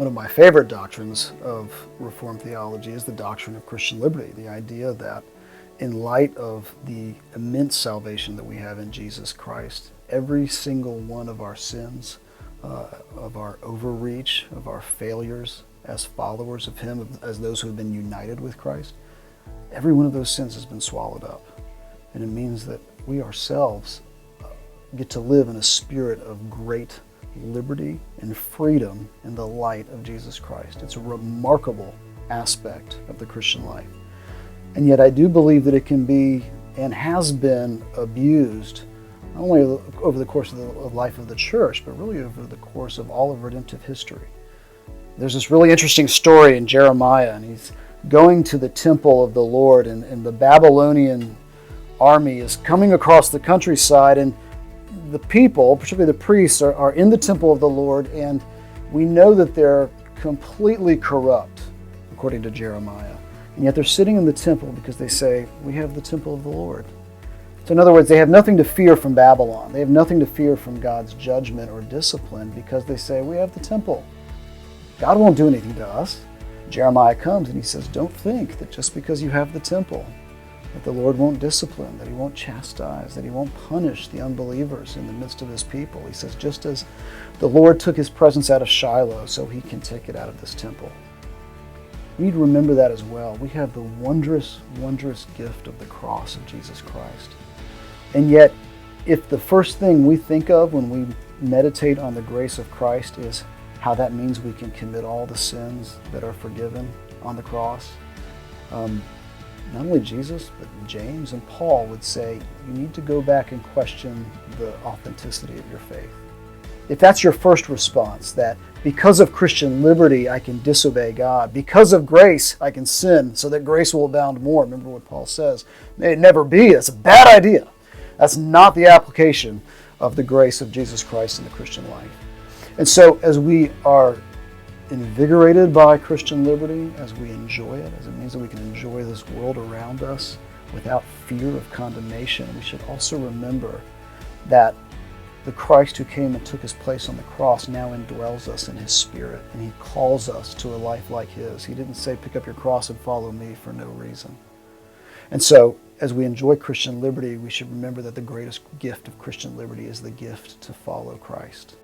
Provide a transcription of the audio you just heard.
One of my favorite doctrines of Reformed theology is the doctrine of Christian liberty, the idea that in light of the immense salvation that we have in Jesus Christ, every single one of our sins, of our overreach, of our failures as followers of Him, as those who have been united with Christ, every one of those sins has been swallowed up. And it means that we ourselves get to live in a spirit of great liberty and freedom in the light of Jesus Christ. It's a remarkable aspect of the Christian life. And yet I do believe that it can be and has been abused, not only over the course of the life of the church, but really over the course of all of redemptive history. There's this really interesting story in Jeremiah, and he's going to the temple of the Lord, and the Babylonian army is coming across the countryside, and the people, particularly the priests, are in the temple of the Lord, and we know that they're completely corrupt, according to Jeremiah. And yet they're sitting in the temple because they say, we have the temple of the Lord. So in other words, they have nothing to fear from Babylon. They have nothing to fear from God's judgment or discipline because they say, we have the temple. God won't do anything to us. Jeremiah comes and he says, don't think that just because you have the temple, that the Lord won't discipline, that He won't chastise, that He won't punish the unbelievers in the midst of His people. He says, just as the Lord took His presence out of Shiloh, so He can take it out of this temple. We need to remember that as well. We have the wondrous, wondrous gift of the cross of Jesus Christ. And yet, if the first thing we think of when we meditate on the grace of Christ is how that means we can commit all the sins that are forgiven on the cross, not only Jesus, but James and Paul would say, you need to go back and question the authenticity of your faith. If that's your first response, that because of Christian liberty I can disobey God, because of grace I can sin so that grace will abound more. Remember what Paul says. May it never be. That's a bad idea. That's not the application of the grace of Jesus Christ in the Christian life. And so as we are invigorated by Christian liberty, as we enjoy it, as it means that we can enjoy this world around us without fear of condemnation, we should also remember that the Christ who came and took His place on the cross now indwells us in His Spirit, and He calls us to a life like His. He didn't say, pick up your cross and follow me for no reason. And so, as we enjoy Christian liberty, we should remember that the greatest gift of Christian liberty is the gift to follow Christ.